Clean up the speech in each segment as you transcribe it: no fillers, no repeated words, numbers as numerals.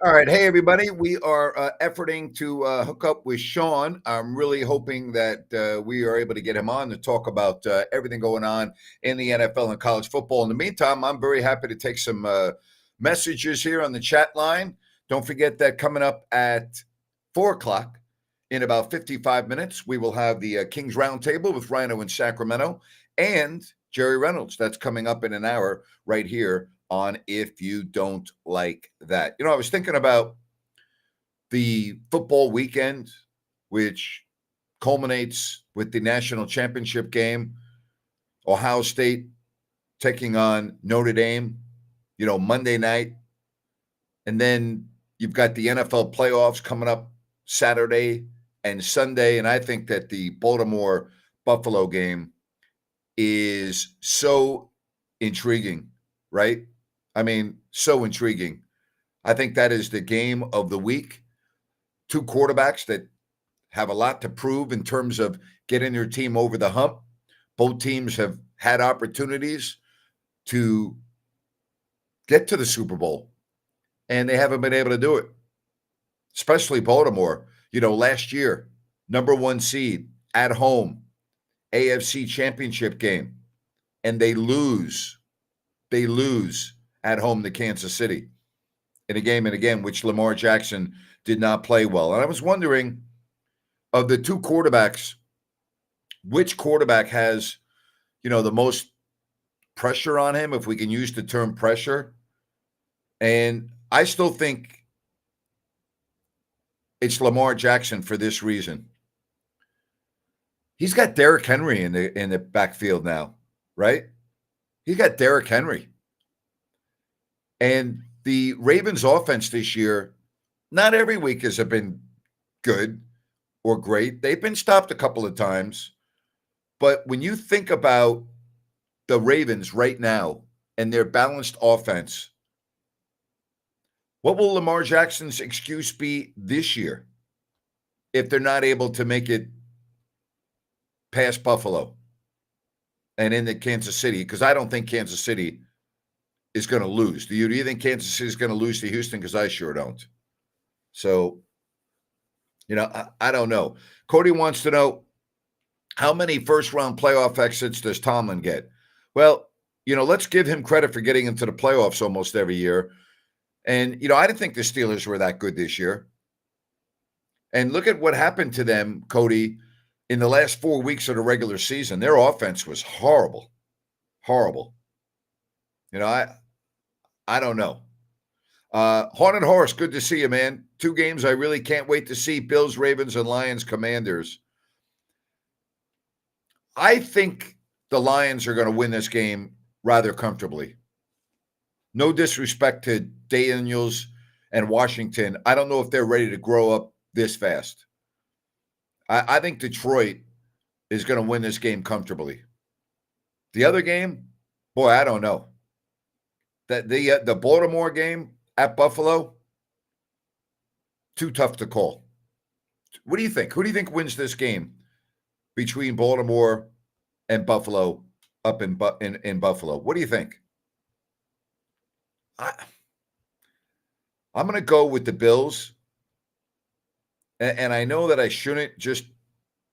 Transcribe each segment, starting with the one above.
All right. Hey, everybody. We are efforting to hook up with Sean. I'm really hoping that we are able to get him on to talk about everything going on in the NFL and college football. In the meantime, I'm very happy to take some messages here on the chat line. Don't forget that coming up at 4 o'clock in about 55 minutes, we will have the Kings Roundtable with Rhino in Sacramento and Jerry Reynolds. That's coming up in an hour right here on If You Don't Like That. I was thinking about the football weekend, which culminates with the national championship game, Ohio State taking on Notre Dame, Monday night. And then you've got the NFL playoffs coming up Saturday and Sunday. And I think that the Baltimore Buffalo game is so intriguing, right? I mean, so intriguing. I think that is the game of the week. Two quarterbacks that have a lot to prove in terms of getting their team over the hump. Both teams have had opportunities to get to the Super Bowl, and they haven't been able to do it, especially Baltimore. Last year, number one seed at home, AFC championship game, and they lose. They lose at home to Kansas City in a game, and again, which Lamar Jackson did not play well. And I was wondering, of the two quarterbacks, which quarterback has, the most pressure on him, if we can use the term pressure. And I still think it's Lamar Jackson for this reason. He's got Derrick Henry in the backfield now, right? He's got Derrick Henry. And the Ravens offense this year, not every week has it been good or great. They've been stopped a couple of times. But when you think about the Ravens right now and their balanced offense, what will Lamar Jackson's excuse be this year if they're not able to make it past Buffalo and into Kansas City? Because I don't think Kansas City is going to lose. Do you think Kansas City is going to lose to Houston? Because I sure don't. So, I don't know. Cody wants to know, how many first-round playoff exits does Tomlin get? Well, let's give him credit for getting into the playoffs almost every year. And, I didn't think the Steelers were that good this year. And look at what happened to them, Cody, in the last 4 weeks of the regular season. Their offense was horrible. Horrible. I don't know. Haunted Horse, good to see you, man. 2 games I really can't wait to see: Bills, Ravens, and Lions, Commanders. I think the Lions are going to win this game rather comfortably. No disrespect to Daniels and Washington. I don't know if they're ready to grow up this fast. I think Detroit is going to win this game comfortably. The other game, boy, I don't know. The Baltimore game at Buffalo, too tough to call. What do you think? Who do you think wins this game between Baltimore and Buffalo up in Buffalo? What do you think? I'm going to go with the Bills. And I know that I shouldn't just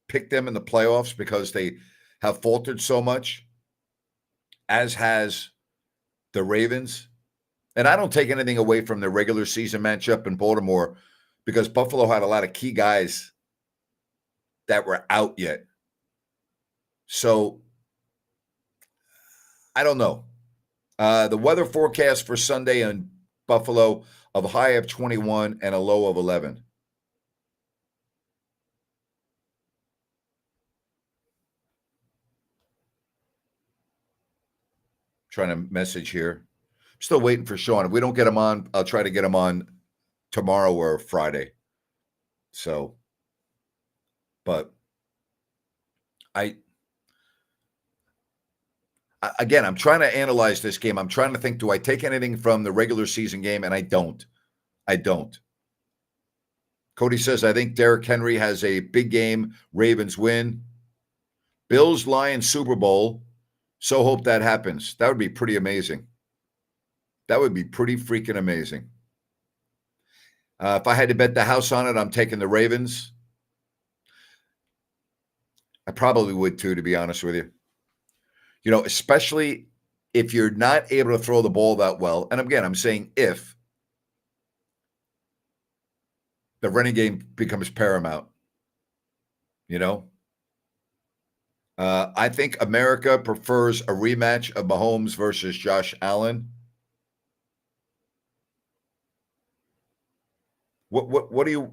pick them in the playoffs because they have faltered so much, as has the Ravens. And I don't take anything away from the regular season matchup in Baltimore, because Buffalo had a lot of key guys that were out yet. So I don't know. The weather forecast for Sunday in Buffalo, of a high of 21 and a low of 11. Trying to message here. I'm still waiting for Sean. If we don't get him on, I'll try to get him on tomorrow or Friday. So, but again, I'm trying to analyze this game. I'm trying to think, do I take anything from the regular season game? And I don't. Cody says, I think Derrick Henry has a big game. Ravens win. Bills, Lions, Super Bowl. So hope that happens. That would be pretty amazing. That would be pretty freaking amazing. If I had to bet the house on it, I'm taking the Ravens. I probably would too, to be honest with you. Especially if you're not able to throw the ball that well. And again, I'm saying if the running game becomes paramount, you know. I think America prefers a rematch of Mahomes versus Josh Allen. What do you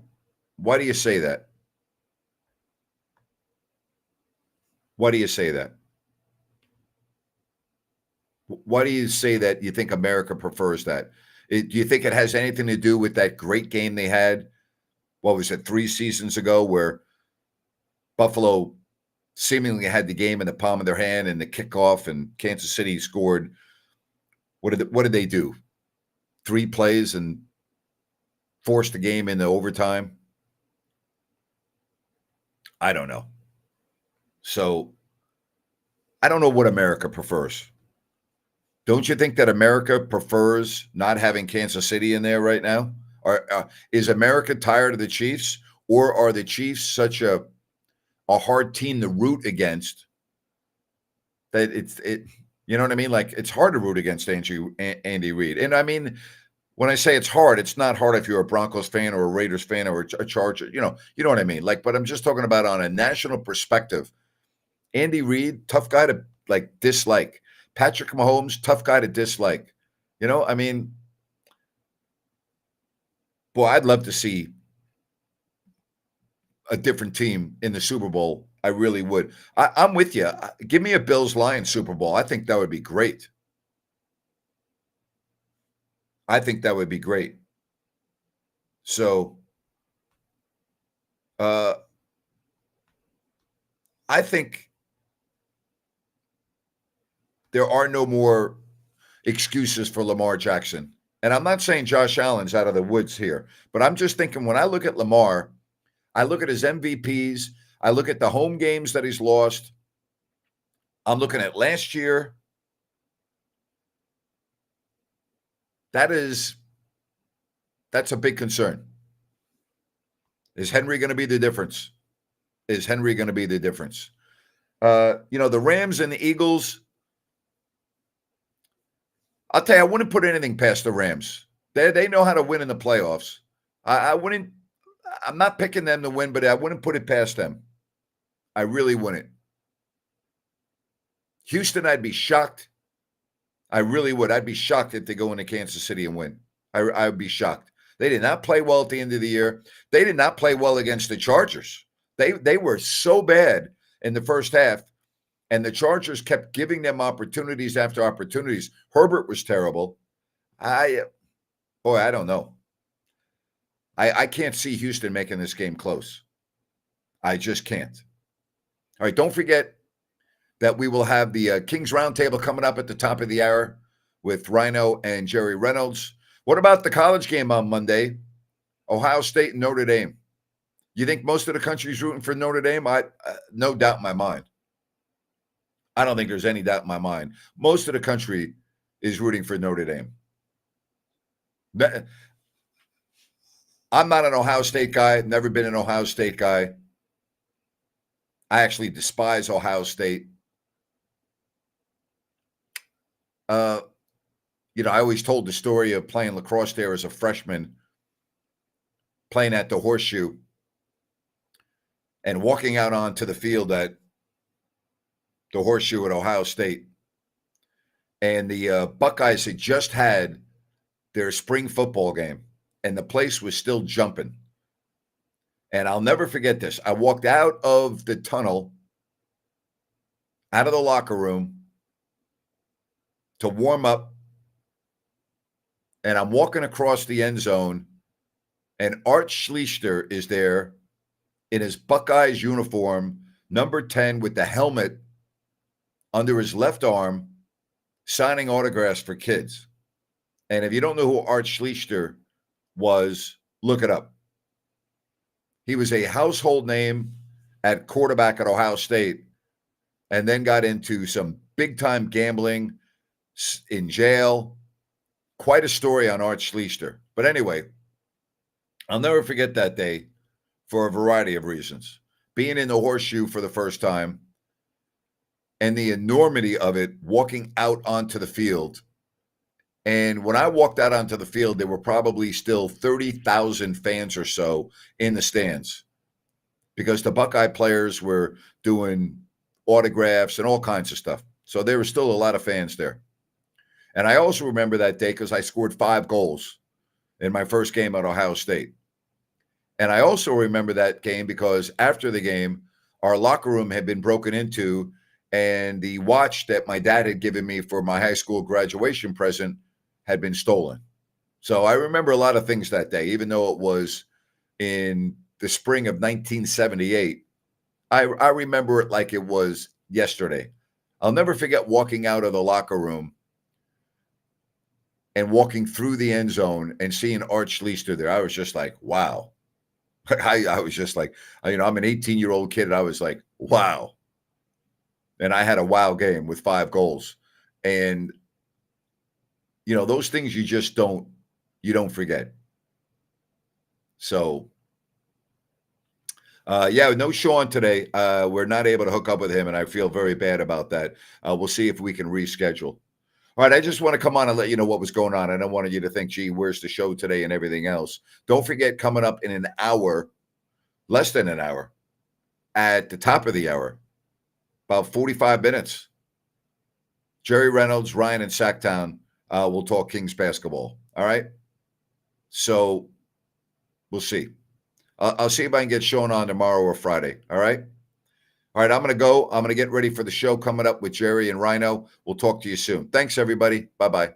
why do you say that? Why do you say that? Why do you say that you think America prefers that? Do you think it has anything to do with that great game they had? What was it, 3 seasons ago, where Buffalo seemingly had the game in the palm of their hand and the kickoff, and Kansas City scored. What did they do? 3 plays and forced the game into overtime? I don't know. So I don't know what America prefers. Don't you think that America prefers not having Kansas City in there right now? Or is America tired of the Chiefs, or are the Chiefs such a hard team to root against that you know what I mean? Like, it's hard to root against Andy Reid. And I mean, when I say it's hard, it's not hard if you're a Broncos fan or a Raiders fan or a Charger, you know what I mean? Like, but I'm just talking about on a national perspective. Andy Reid, tough guy to like dislike. Patrick Mahomes, tough guy to dislike. I mean, boy, I'd love to see a different team in the Super Bowl. I really would. I'm with you. Give me a Bills Lions Super Bowl. I think that would be great. I think that would be great. So, I think there are no more excuses for Lamar Jackson. And I'm not saying Josh Allen's out of the woods here, but I'm just thinking when I look at Lamar, I look at his MVPs, I look at the home games that he's lost. I'm looking at last year. That's a big concern. Is Henry going to be the difference? Is Henry going to be the difference? The Rams and the Eagles, I'll tell you, I wouldn't put anything past the Rams. They know how to win in the playoffs. I'm not picking them to win, but I wouldn't put it past them. I really wouldn't. Houston, I'd be shocked. I really would. I'd be shocked if they go into Kansas City and win. I would be shocked. They did not play well at the end of the year. They did not play well against the Chargers. They were so bad in the first half, and the Chargers kept giving them opportunities after opportunities. Herbert was terrible. I don't know. I can't see Houston making this game close. I just can't. All right, don't forget that we will have the Kings Roundtable coming up at the top of the hour with Rhino and Jerry Reynolds. What about the college game on Monday? Ohio State and Notre Dame. You think most of the country's rooting for Notre Dame? No doubt in my mind. I don't think there's any doubt in my mind. Most of the country is rooting for Notre Dame. I'm not an Ohio State guy. Never been an Ohio State guy. I actually despise Ohio State. I always told the story of playing lacrosse there as a freshman, playing at the Horseshoe, and walking out onto the field at the Horseshoe at Ohio State. And the Buckeyes had just had their spring football game, and the place was still jumping. And I'll never forget this. I walked out of the tunnel, out of the locker room to warm up, and I'm walking across the end zone, and Art Schlichter is there in his Buckeyes uniform, number 10, with the helmet under his left arm, signing autographs for kids. And if you don't know who Art Schlichter was, look it up. He was a household name at quarterback at Ohio State, and then got into some big-time gambling, in jail. Quite a story on Art Schlichter. But anyway, I'll never forget that day for a variety of reasons. Being in the horseshoe for the first time and the enormity of it, walking out onto the field. And when I walked out onto the field, there were probably still 30,000 fans or so in the stands because the Buckeye players were doing autographs and all kinds of stuff. So there were still a lot of fans there. And I also remember that day because I scored 5 goals in my first game at Ohio State. And I also remember that game because after the game, our locker room had been broken into, and the watch that my dad had given me for my high school graduation present had been stolen. So I remember a lot of things that day, even though it was in the spring of 1978. I remember it like it was yesterday. I'll never forget walking out of the locker room and walking through the end zone and seeing Art Schlichter there. I was just like, wow. I was just like, I'm an 18-year-old kid, and I was like, wow. And I had a wow game with 5 goals. And, those things you don't forget. So, no Sean today. We're not able to hook up with him, and I feel very bad about that. We'll see if we can reschedule. All right, I just want to come on and let you know what was going on. I don't want you to think, gee, where's the show today and everything else. Don't forget, coming up in an hour, less than an hour, at the top of the hour, about 45 minutes, Jerry Reynolds, Ryan, and Sacktown will talk Kings basketball. All right? So we'll see. I'll see if I can get Sean on tomorrow or Friday. All right? All right, I'm going to go. I'm going to get ready for the show coming up with Jerry and Rhino. We'll talk to you soon. Thanks, everybody. Bye-bye.